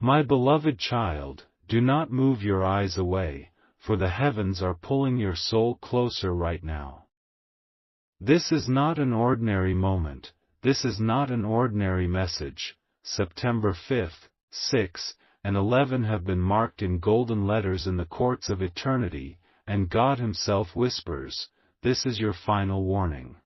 My beloved child, do not move your eyes away, for the heavens are pulling your soul closer right now. This is not an ordinary moment, this is not an ordinary message. September 5th, 6, and 11 have been marked in golden letters in the courts of eternity, and God Himself whispers, "This is your final warning."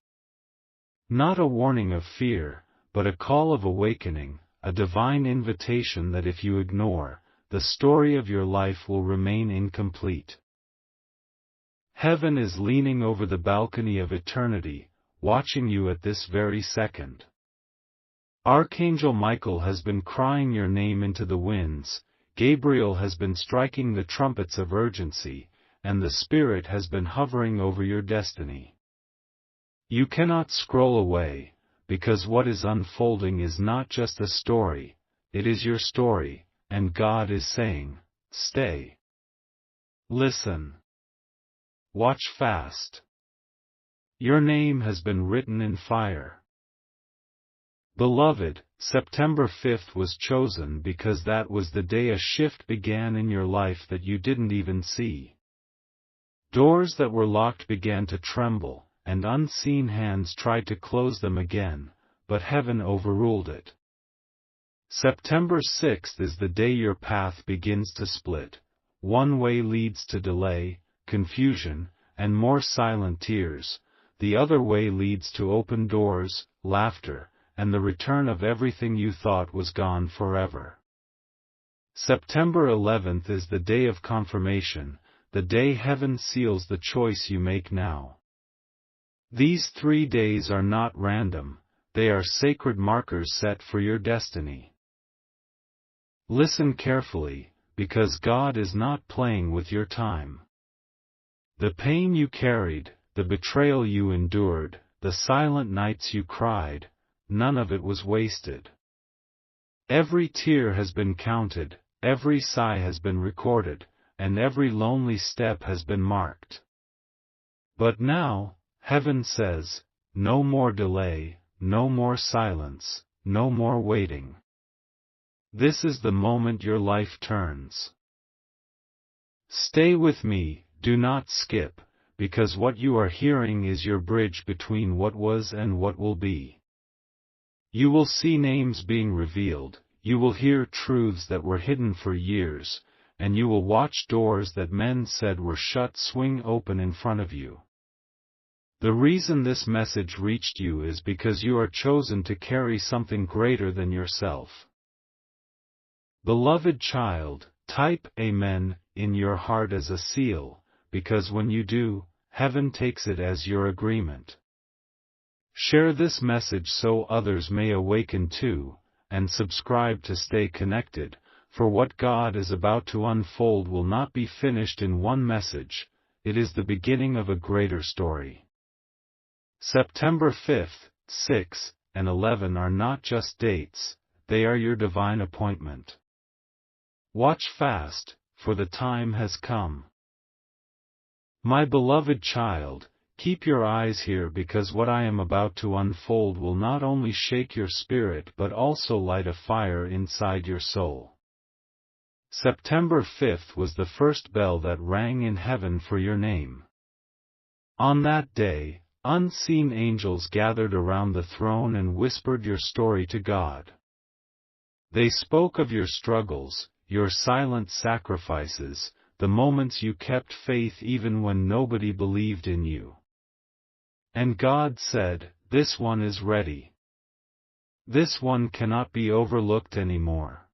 Not a warning of fear, but a call of awakening, a divine invitation that if you ignore, the story of your life will remain incomplete. Heaven is leaning over the balcony of eternity, watching you at this very second. Archangel Michael has been crying your name into the winds, Gabriel has been striking the trumpets of urgency, and the Spirit has been hovering over your destiny. You cannot scroll away, because what is unfolding is not just a story, it is your story, and God is saying, "Stay. Listen. Watch fast. Your name has been written in fire." Beloved, September 5th was chosen because that was the day a shift began in your life that you didn't even see. Doors that were locked began to tremble, and unseen hands tried to close them again, but heaven overruled it. September 6th is the day your path begins to split. One way leads to delay, confusion, and more silent tears. The other way leads to open doors, laughter, and the return of everything you thought was gone forever. September 11th is the day of confirmation, the day heaven seals the choice you make now. These 3 days are not random, they are sacred markers set for your destiny. Listen carefully, because God is not playing with your time. The pain you carried, the betrayal you endured, the silent nights you cried, none of it was wasted. Every tear has been counted, every sigh has been recorded, and every lonely step has been marked. But now, heaven says, no more delay, no more silence, no more waiting. This is the moment your life turns. Stay with me, do not skip, because what you are hearing is your bridge between what was and what will be. You will see names being revealed, you will hear truths that were hidden for years, and you will watch doors that men said were shut swing open in front of you. The reason this message reached you is because you are chosen to carry something greater than yourself. Beloved child, type Amen in your heart as a seal, because when you do, heaven takes it as your agreement. Share this message so others may awaken too, and subscribe to stay connected, for what God is about to unfold will not be finished in one message, it is the beginning of a greater story. September 5th, 6, and 11 are not just dates, they are your divine appointment. Watch fast, for the time has come. My beloved child, keep your eyes here because what I am about to unfold will not only shake your spirit but also light a fire inside your soul. September 5th was the first bell that rang in heaven for your name. On that day, unseen angels gathered around the throne and whispered your story to God. They spoke of your struggles, your silent sacrifices, the moments you kept faith even when nobody believed in you. And God said, "This one is ready. This one cannot be overlooked anymore."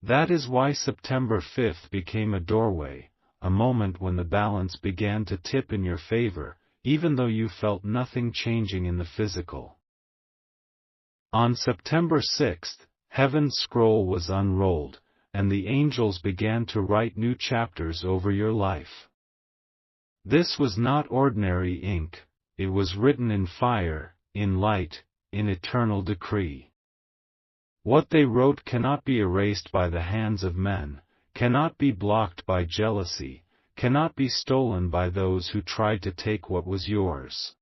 That is why September 5th became a doorway, a moment when the balance began to tip in your favor, even though you felt nothing changing in the physical. On September 6th, heaven's scroll was unrolled, and the angels began to write new chapters over your life. This was not ordinary ink, it was written in fire, in light, in eternal decree. What they wrote cannot be erased by the hands of men, cannot be blocked by jealousy, cannot be stolen by those who tried to take what was yours.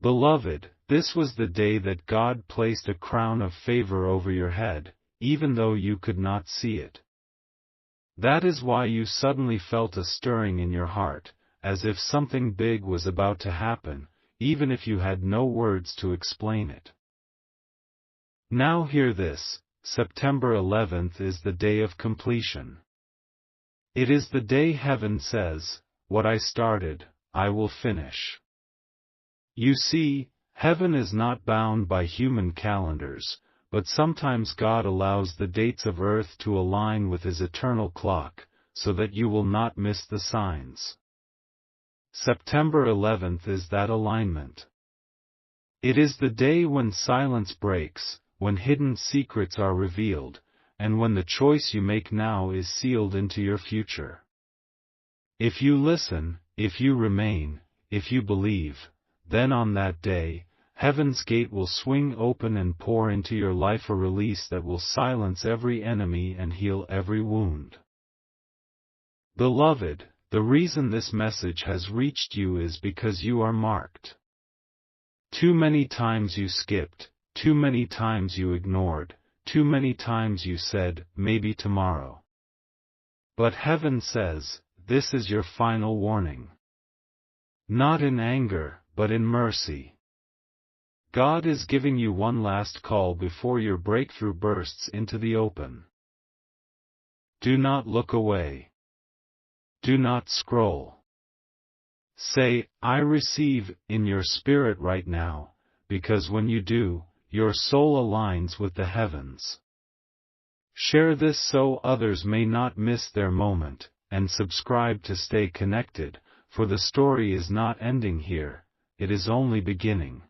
Beloved, this was the day that God placed a crown of favor over your head, even though you could not see it. That is why you suddenly felt a stirring in your heart, as if something big was about to happen, even if you had no words to explain it. Now hear this: September 11th is the day of completion. It is the day heaven says, "What I started, I will finish." You see, heaven is not bound by human calendars, but sometimes God allows the dates of earth to align with His eternal clock, so that you will not miss the signs. September 11th is that alignment. It is the day when silence breaks, when hidden secrets are revealed, and when the choice you make now is sealed into your future. If you listen, if you remain, if you believe, then on that day, heaven's gate will swing open and pour into your life a release that will silence every enemy and heal every wound. Beloved, the reason this message has reached you is because you are marked. Too many times you skipped, too many times you ignored, too many times you said, "Maybe tomorrow." But heaven says, this is your final warning. Not in anger, but in mercy. God is giving you one last call before your breakthrough bursts into the open. Do not look away. Do not scroll. Say, "I receive," in your spirit right now, because when you do, your soul aligns with the heavens. Share this so others may not miss their moment, and subscribe to stay connected, for the story is not ending here, it is only beginning.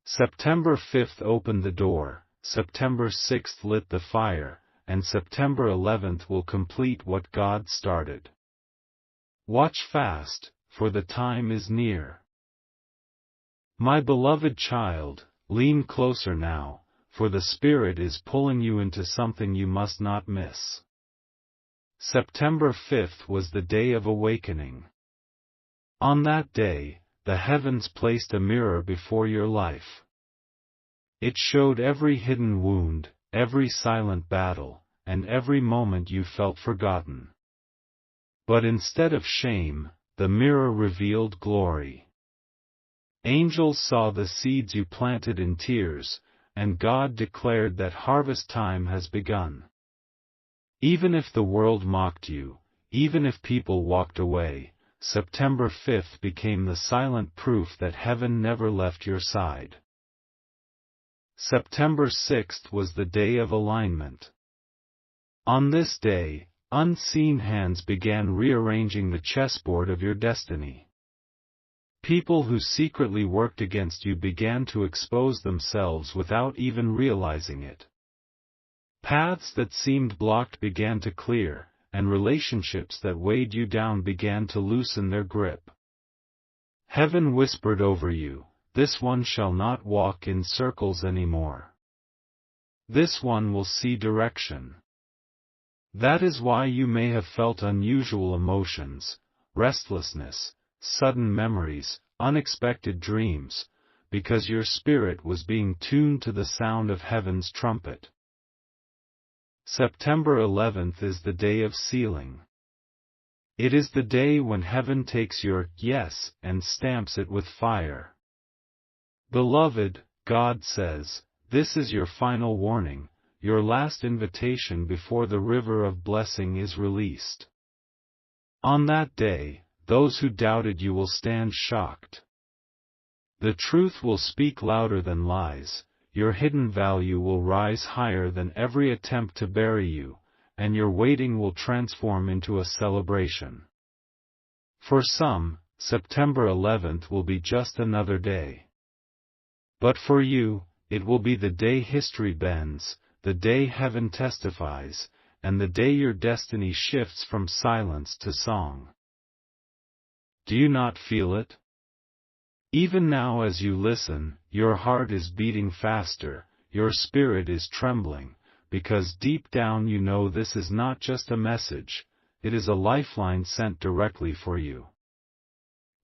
September 5th opened the door, September 6th lit the fire, and September 11th will complete what God started. Watch fast, for the time is near. My beloved child, lean closer now, for the Spirit is pulling you into something you must not miss. September 5th was the day of awakening. On that day, the heavens placed a mirror before your life. It showed every hidden wound, every silent battle, and every moment you felt forgotten. But instead of shame, the mirror revealed glory. Angels saw the seeds you planted in tears, and God declared that harvest time has begun. Even if the world mocked you, even if people walked away, September 5th became the silent proof that heaven never left your side. September 6th was the day of alignment. On this day, unseen hands began rearranging the chessboard of your destiny. People who secretly worked against you began to expose themselves without even realizing it. Paths that seemed blocked began to clear, and relationships that weighed you down began to loosen their grip. Heaven whispered over you, "This one shall not walk in circles anymore. This one will see direction." That is why you may have felt unusual emotions, restlessness, sudden memories, unexpected dreams, because your spirit was being tuned to the sound of heaven's trumpet. September 11th is the day of sealing. It is the day when heaven takes your yes and stamps it with fire. Beloved, God says, this is your final warning, your last invitation before the river of blessing is released. On that day, those who doubted you will stand shocked. The truth will speak louder than lies, your hidden value will rise higher than every attempt to bury you, and your waiting will transform into a celebration. For some, September 11th will be just another day. But for you, it will be the day history bends, the day heaven testifies, and the day your destiny shifts from silence to song. Do you not feel it? Even now as you listen, your heart is beating faster, your spirit is trembling, because deep down you know this is not just a message, it is a lifeline sent directly for you.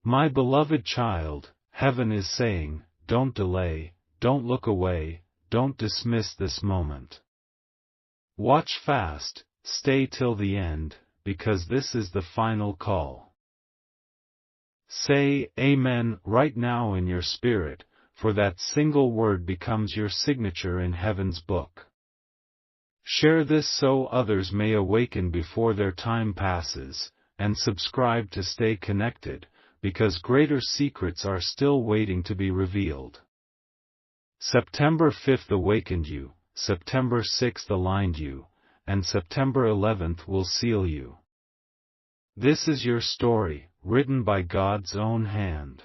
My beloved child, heaven is saying, don't delay, don't look away, don't dismiss this moment. Watch fast, stay till the end, because this is the final call. Say Amen right now in your spirit, for that single word becomes your signature in heaven's book. Share this so others may awaken before their time passes, and subscribe to stay connected, because greater secrets are still waiting to be revealed. September 5th awakened you, September 6th aligned you, and September 11th will seal you. This is your story, written by God's own hand.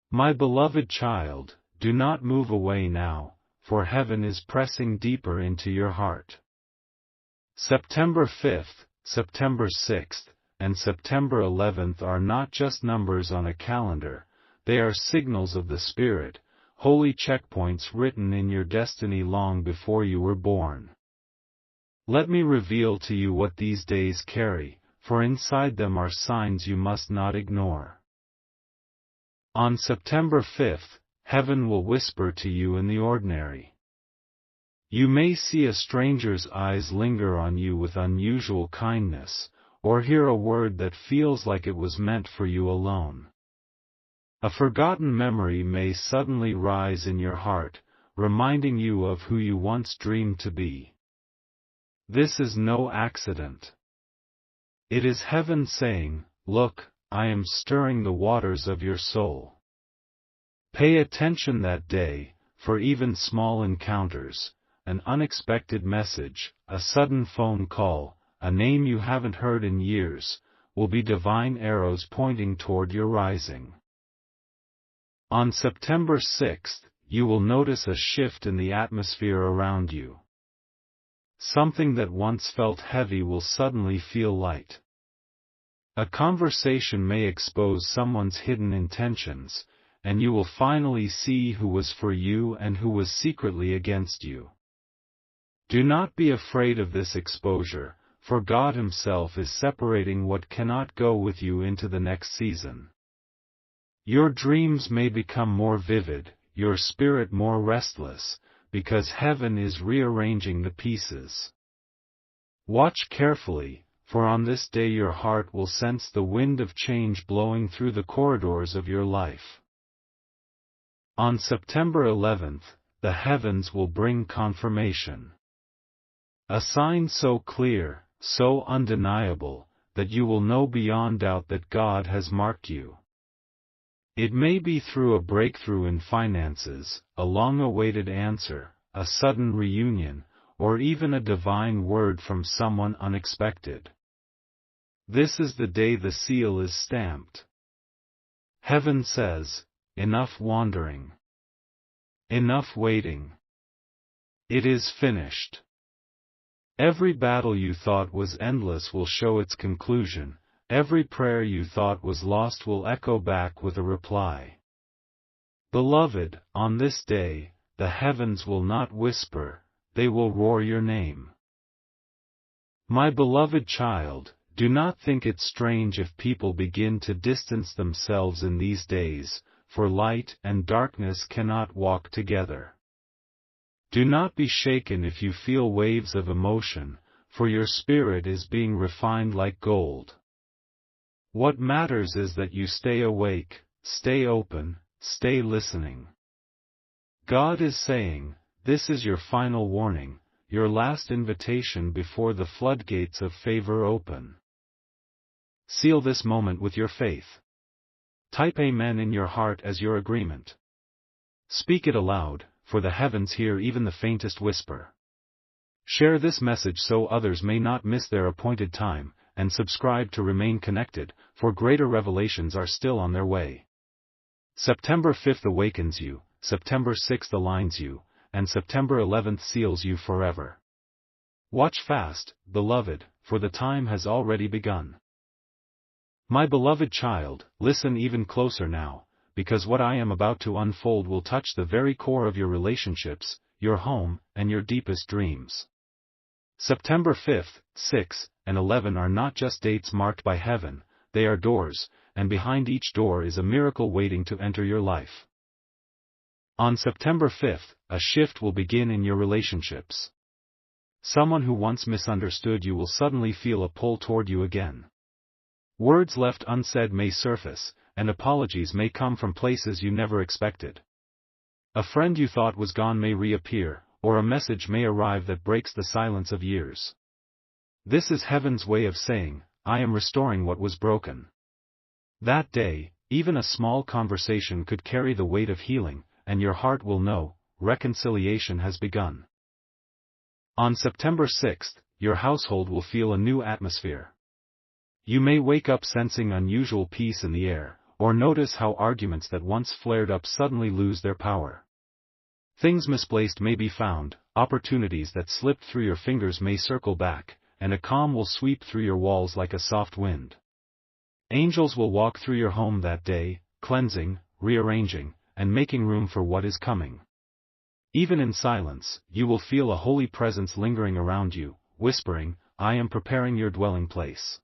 My beloved child, do not move away now, for heaven is pressing deeper into your heart. September 5th, September 6th, and September 11th are not just numbers on a calendar, they are signals of the Spirit, holy checkpoints written in your destiny long before you were born. Let me reveal to you what these days carry, for inside them are signs you must not ignore. On September 5th, heaven will whisper to you in the ordinary. You may see a stranger's eyes linger on you with unusual kindness, or hear a word that feels like it was meant for you alone. A forgotten memory may suddenly rise in your heart, reminding you of who you once dreamed to be. This is no accident. It is heaven saying, "Look, I am stirring the waters of your soul." Pay attention that day, for even small encounters, an unexpected message, a sudden phone call, a name you haven't heard in years, will be divine arrows pointing toward your rising. On September 6th, you will notice a shift in the atmosphere around you. Something that once felt heavy will suddenly feel light. A conversation may expose someone's hidden intentions, and you will finally see who was for you and who was secretly against you. Do not be afraid of this exposure, for God Himself is separating what cannot go with you into the next season. Your dreams may become more vivid, your spirit more restless, because heaven is rearranging the pieces. Watch carefully, for on this day your heart will sense the wind of change blowing through the corridors of your life. On September 11th, the heavens will bring confirmation. A sign so clear, so undeniable, that you will know beyond doubt that God has marked you. It may be through a breakthrough in finances, a long-awaited answer, a sudden reunion, or even a divine word from someone unexpected. This is the day the seal is stamped. Heaven says, "Enough wandering. Enough waiting. It is finished." Every battle you thought was endless will show its conclusion, every prayer you thought was lost will echo back with a reply. Beloved, on this day, the heavens will not whisper, they will roar your name. My beloved child, do not think it strange if people begin to distance themselves in these days, for light and darkness cannot walk together. Do not be shaken if you feel waves of emotion, for your spirit is being refined like gold. What matters is that you stay awake, stay open, stay listening. God is saying, this is your final warning, your last invitation before the floodgates of favor open. Seal this moment with your faith. Type Amen in your heart as your agreement. Speak it aloud, for the heavens hear even the faintest whisper. Share this message so others may not miss their appointed time, and subscribe to remain connected, for greater revelations are still on their way. September 5th awakens you, September 6th aligns you, and September 11th seals you forever. Watch fast, beloved, for the time has already begun. My beloved child, listen even closer now, because what I am about to unfold will touch the very core of your relationships, your home, and your deepest dreams. September 5th, 6th, and 11 are not just dates marked by heaven, they are doors, and behind each door is a miracle waiting to enter your life. On September 5th, a shift will begin in your relationships. Someone who once misunderstood you will suddenly feel a pull toward you again. Words left unsaid may surface, and apologies may come from places you never expected. A friend you thought was gone may reappear, or a message may arrive that breaks the silence of years. This is heaven's way of saying, I am restoring what was broken. That day, even a small conversation could carry the weight of healing, and your heart will know, reconciliation has begun. On September 6th, your household will feel a new atmosphere. You may wake up sensing unusual peace in the air, or notice how arguments that once flared up suddenly lose their power. Things misplaced may be found, opportunities that slipped through your fingers may circle back, and a calm will sweep through your walls like a soft wind. Angels will walk through your home that day, cleansing, rearranging, and making room for what is coming. Even in silence, you will feel a holy presence lingering around you, whispering, I am preparing your dwelling place.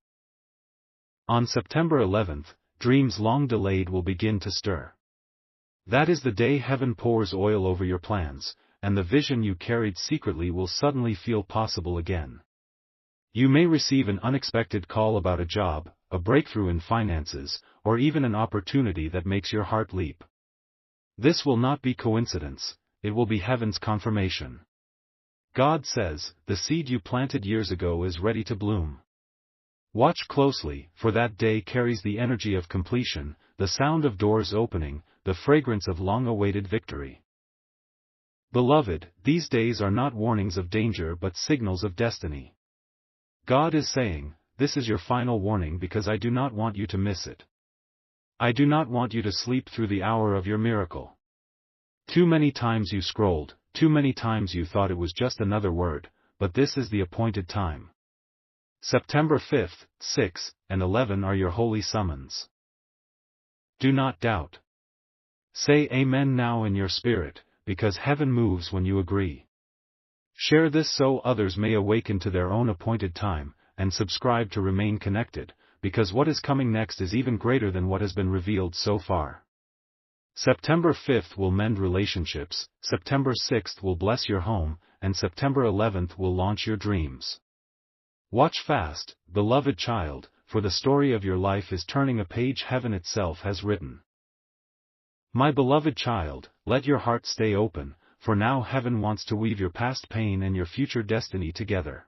On September 11th, dreams long delayed will begin to stir. That is the day heaven pours oil over your plans, and the vision you carried secretly will suddenly feel possible again. You may receive an unexpected call about a job, a breakthrough in finances, or even an opportunity that makes your heart leap. This will not be coincidence, it will be heaven's confirmation. God says, the seed you planted years ago is ready to bloom. Watch closely, for that day carries the energy of completion, the sound of doors opening, the fragrance of long-awaited victory. Beloved, these days are not warnings of danger but signals of destiny. God is saying, this is your final warning because I do not want you to miss it. I do not want you to sleep through the hour of your miracle. Too many times you scrolled, too many times you thought it was just another word, but this is the appointed time. September 5th, 6, and 11 are your holy summons. Do not doubt. Say Amen now in your spirit, because heaven moves when you agree. Share this so others may awaken to their own appointed time, and subscribe to remain connected, because what is coming next is even greater than what has been revealed so far. September 5th will mend relationships, September 6th will bless your home, and September 11th will launch your dreams. Watch fast, beloved child, for the story of your life is turning a page heaven itself has written. My beloved child, let your heart stay open, for now heaven wants to weave your past pain and your future destiny together.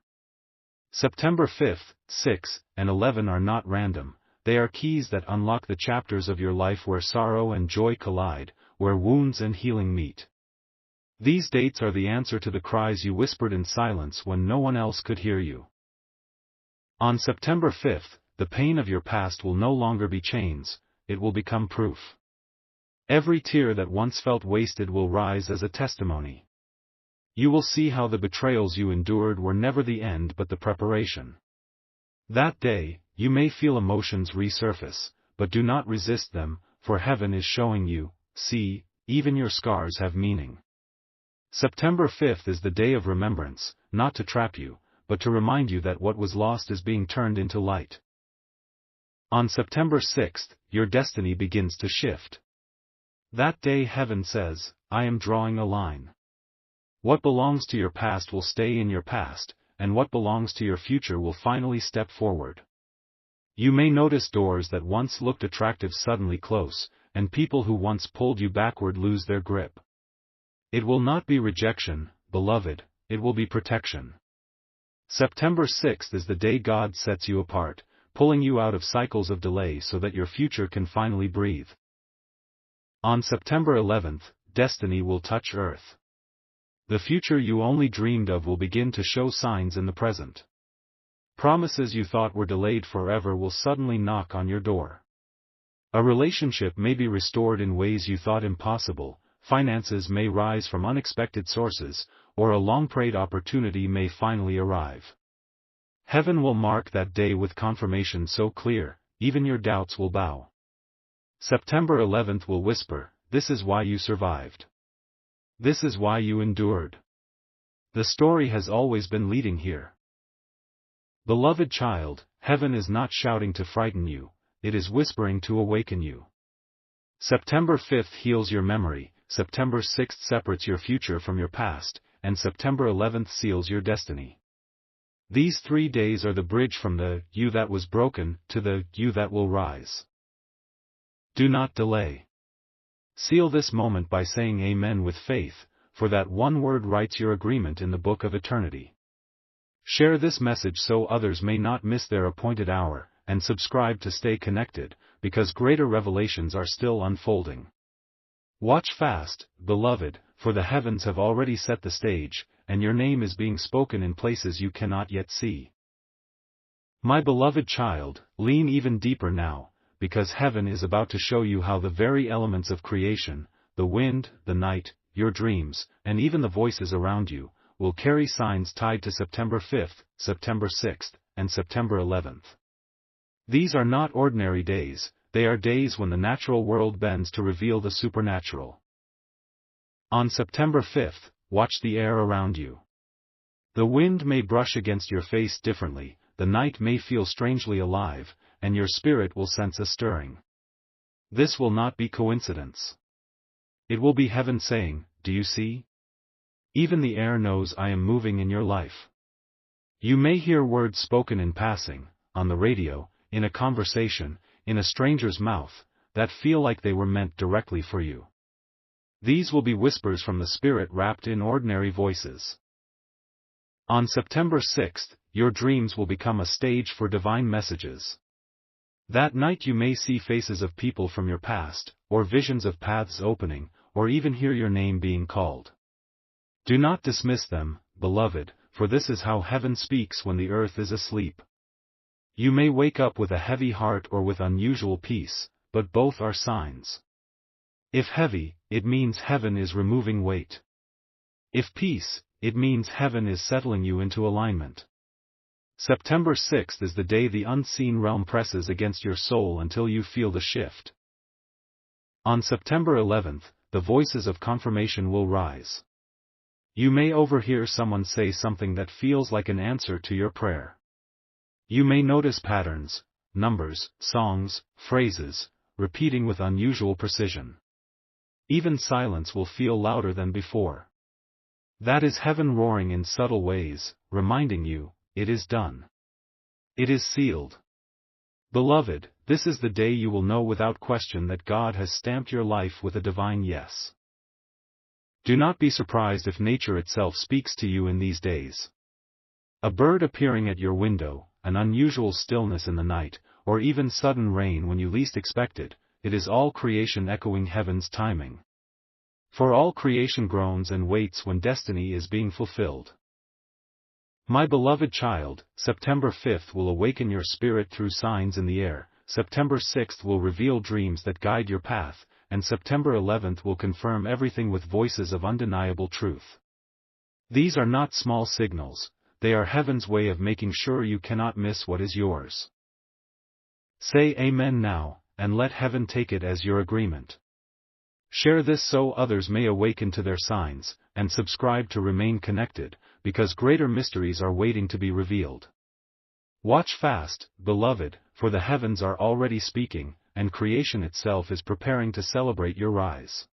September 5th, 6, and 11 are not random. They are keys that unlock the chapters of your life where sorrow and joy collide, where wounds and healing meet. These dates are the answer to the cries you whispered in silence when no one else could hear you. On September 5th, the pain of your past will no longer be chains, it will become proof. Every tear that once felt wasted will rise as a testimony. You will see how the betrayals you endured were never the end but the preparation. That day, you may feel emotions resurface, but do not resist them, for heaven is showing you, see, even your scars have meaning. September 5th is the day of remembrance, not to trap you, but to remind you that what was lost is being turned into light. On September 6th, your destiny begins to shift. That day heaven says, I am drawing a line. What belongs to your past will stay in your past, and what belongs to your future will finally step forward. You may notice doors that once looked attractive suddenly close, and people who once pulled you backward lose their grip. It will not be rejection, beloved, it will be protection. September 6th is the day God sets you apart, pulling you out of cycles of delay so that your future can finally breathe. On September 11th, destiny will touch earth. The future you only dreamed of will begin to show signs in the present. Promises you thought were delayed forever will suddenly knock on your door. A relationship may be restored in ways you thought impossible, finances may rise from unexpected sources, or a long-prayed opportunity may finally arrive. Heaven will mark that day with confirmation so clear, even your doubts will bow. September 11th will whisper, this is why you survived. This is why you endured. The story has always been leading here. Beloved child, heaven is not shouting to frighten you, it is whispering to awaken you. September 5th heals your memory, September 6th separates your future from your past, and September 11th seals your destiny. These 3 days are the bridge from the you that was broken to the you that will rise. Do not delay. Seal this moment by saying Amen with faith, for that one word writes your agreement in the book of eternity. Share this message so others may not miss their appointed hour, and subscribe to stay connected, because greater revelations are still unfolding. Watch fast, beloved, for the heavens have already set the stage, and your name is being spoken in places you cannot yet see. My beloved child, lean even deeper now, because heaven is about to show you how the very elements of creation, the wind, the night, your dreams, and even the voices around you, will carry signs tied to September 5th, September 6th, and September 11th. These are not ordinary days, they are days when the natural world bends to reveal the supernatural. On September 5th, watch the air around you. The wind may brush against your face differently, the night may feel strangely alive, and your spirit will sense a stirring. This will not be coincidence. It will be heaven saying, "Do you see? Even the air knows I am moving in your life." You may hear words spoken in passing, on the radio, in a conversation, in a stranger's mouth, that feel like they were meant directly for you. These will be whispers from the Spirit wrapped in ordinary voices. On September 6th, your dreams will become a stage for divine messages. That night you may see faces of people from your past, or visions of paths opening, or even hear your name being called. Do not dismiss them, beloved, for this is how heaven speaks when the earth is asleep. You may wake up with a heavy heart or with unusual peace, but both are signs. If heavy, it means heaven is removing weight. If peace, it means heaven is settling you into alignment. September 6th is the day the unseen realm presses against your soul until you feel the shift. On September 11th, the voices of confirmation will rise. You may overhear someone say something that feels like an answer to your prayer. You may notice patterns, numbers, songs, phrases, repeating with unusual precision. Even silence will feel louder than before. That is heaven roaring in subtle ways, reminding you, it is done. It is sealed. Beloved, this is the day you will know without question that God has stamped your life with a divine yes. Do not be surprised if nature itself speaks to you in these days. A bird appearing at your window, an unusual stillness in the night, or even sudden rain when you least expect it, it is all creation echoing heaven's timing. For all creation groans and waits when destiny is being fulfilled. My beloved child, September 5th will awaken your spirit through signs in the air, September 6th will reveal dreams that guide your path, and September 11th will confirm everything with voices of undeniable truth. These are not small signals, they are heaven's way of making sure you cannot miss what is yours. Say Amen now, and let heaven take it as your agreement. Share this so others may awaken to their signs, and subscribe to remain connected, because greater mysteries are waiting to be revealed. Watch fast, beloved, for the heavens are already speaking, and creation itself is preparing to celebrate your rise.